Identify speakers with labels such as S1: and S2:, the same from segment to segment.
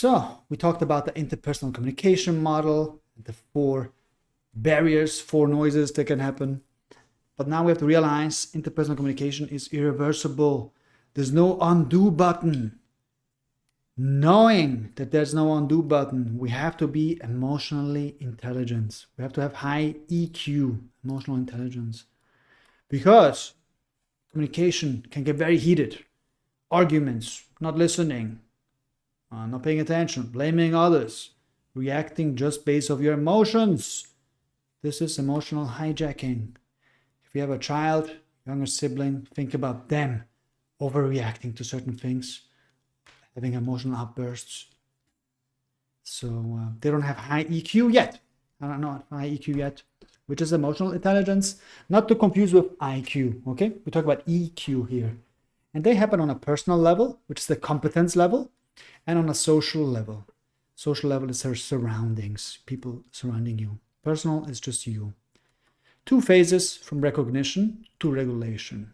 S1: So we talked about the interpersonal communication model, the 4 barriers, 4 noises that can happen. But now we have to realize interpersonal communication is irreversible. There's no undo button. Knowing that there's no undo button, we have to be emotionally intelligent. We have to have high EQ, emotional intelligence. Because communication can get very heated. Arguments, not listening, not paying attention, blaming others, reacting just based on your emotions. This is emotional hijacking. If you have a child, younger sibling, think about them overreacting to certain things, having emotional outbursts. So they don't have high EQ yet. I don't know, high EQ yet, which is emotional intelligence, not to confuse with IQ, okay? We talk about EQ here. And they happen on a personal level, which is the competence level, and on a social level. Social level is their surroundings, people surrounding you. Personal is just you. 2 phases from recognition to regulation.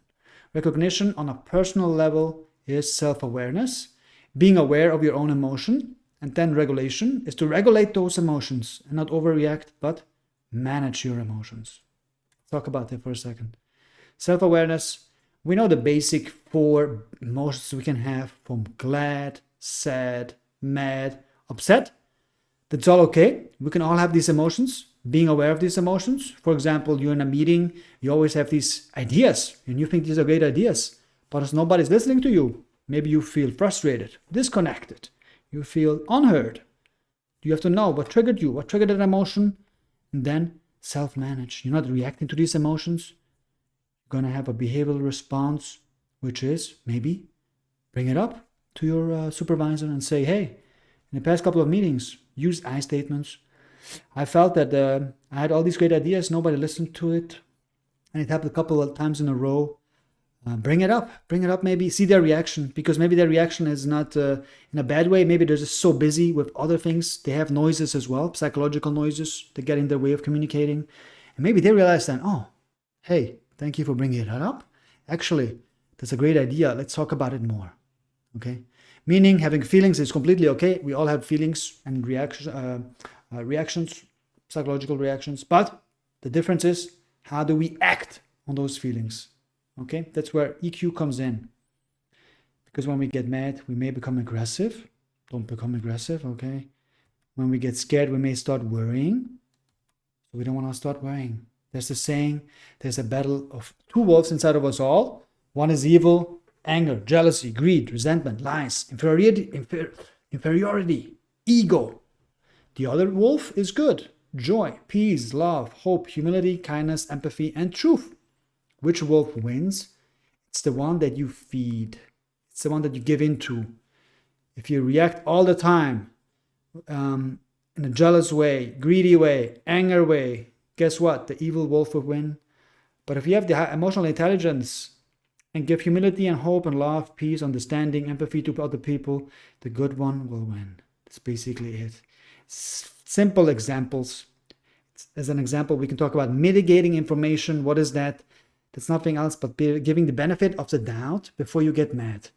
S1: Recognition on a personal level is self-awareness, being aware of your own emotion, and then regulation is to regulate those emotions and not overreact, but manage your emotions. Talk about that for a second. Self-awareness, we know the basic 4 emotions we can have, from glad, sad, mad, upset. That's all okay. We can all have these emotions, being aware of these emotions. For example, you're in a meeting, you always have these ideas, and you think these are great ideas, but as nobody's listening to you, maybe you feel frustrated, disconnected, you feel unheard. You have to know what triggered you, what triggered that emotion, and then self-manage. You're not reacting to these emotions. You're going to have a behavioral response, which is maybe bring it up to your supervisor and say, hey, in the past couple of meetings, use I statements. I felt that I had all these great ideas, nobody listened to it, and it happened a couple of times in a row. Bring it up, maybe see their reaction, because maybe their reaction is not in a bad way. Maybe they're just so busy with other things. They have noises as well, psychological noises that get in their way of communicating. And maybe they realize then, oh, hey, thank you for bringing it up. Actually, that's a great idea. Let's talk about it more. Okay? Meaning having feelings is completely okay. We all have feelings and reactions, psychological reactions. But the difference is, how do we act on those feelings? Okay, that's where EQ comes in. Because when we get mad, we may become aggressive. Don't become aggressive, okay? When we get scared, we may start worrying. So we don't want to start worrying. There's a saying, there's a battle of 2 wolves inside of us all. One is evil, anger, jealousy, greed, resentment, lies, inferiority, ego. The other wolf is good, joy, peace, love, hope, humility, kindness, empathy, and truth. Which wolf wins? It's the one that you feed. It's the one that you give into. If you react all the time in a jealous way, greedy way, anger way, guess what? The evil wolf will win. But if you have the emotional intelligence and give humility and hope and love, peace, understanding, empathy to other people, the good one will win. That's basically it. Simple examples. As an example, we can talk about mitigating information. What is that? That's nothing else but giving the benefit of the doubt before you get mad.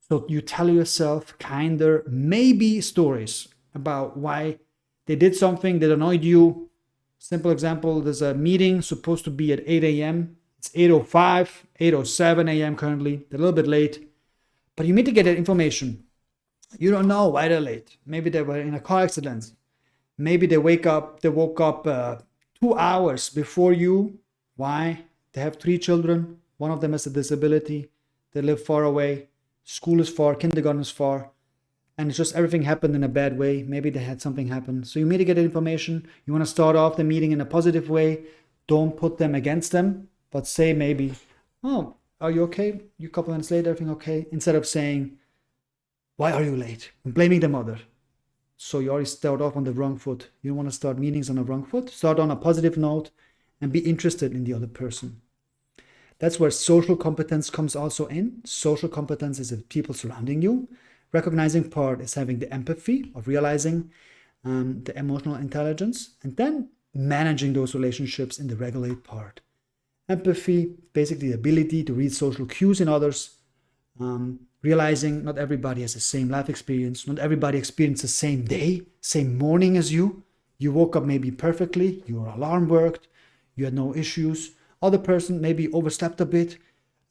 S1: So you tell yourself kinder, maybe stories about why they did something that annoyed you. Simple example, there's a meeting supposed to be at 8 a.m. It's 8:05, 8:07 a.m. currently. They're a little bit late. But you mitigate that information. You don't know why they're late. Maybe they were in a car accident. Maybe they woke up 2 hours before you. Why? They have 3 children. One of them has a disability. They live far away. School is far. Kindergarten is far. And it's just everything happened in a bad way. Maybe they had something happen. So you mitigate information. You want to start off the meeting in a positive way. Don't put them against them, but say maybe, oh, are you okay? You a couple minutes late, everything okay? Instead of saying, why are you late? And blaming the mother. So you already start off on the wrong foot. You don't want to start meetings on the wrong foot. Start on a positive note and be interested in the other person. That's where social competence comes also in. Social competence is the people surrounding you. Recognizing part is having the empathy of realizing the emotional intelligence, and then managing those relationships in the regulate part. Empathy, basically the ability to read social cues in others. realizing not everybody has the same life experience, not everybody experienced the same day, same morning as you. You woke up maybe perfectly, your alarm worked, you had no issues. Other person maybe overslept a bit,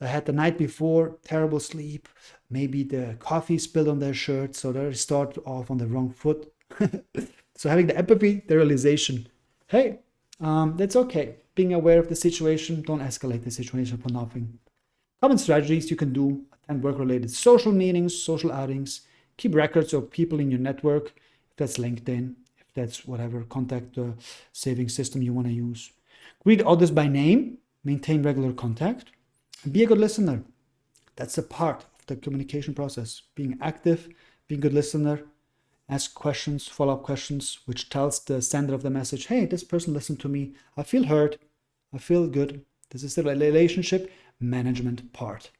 S1: had the night before terrible sleep, maybe the coffee spilled on their shirt, so they start off on the wrong foot. So having the empathy, the realization, hey, that's okay. Being aware of the situation, don't escalate the situation for nothing. Common strategies you can do: attend work-related social meetings, social outings, keep records of people in your network, if that's LinkedIn, if that's whatever contact saving system you want to use. Greet others by name, maintain regular contact, and be a good listener. That's a part of the communication process. Being active, being a good listener, ask questions, follow-up questions, which tells the sender of the message, hey, this person listened to me, I feel heard, I feel good. This is the relationship management part.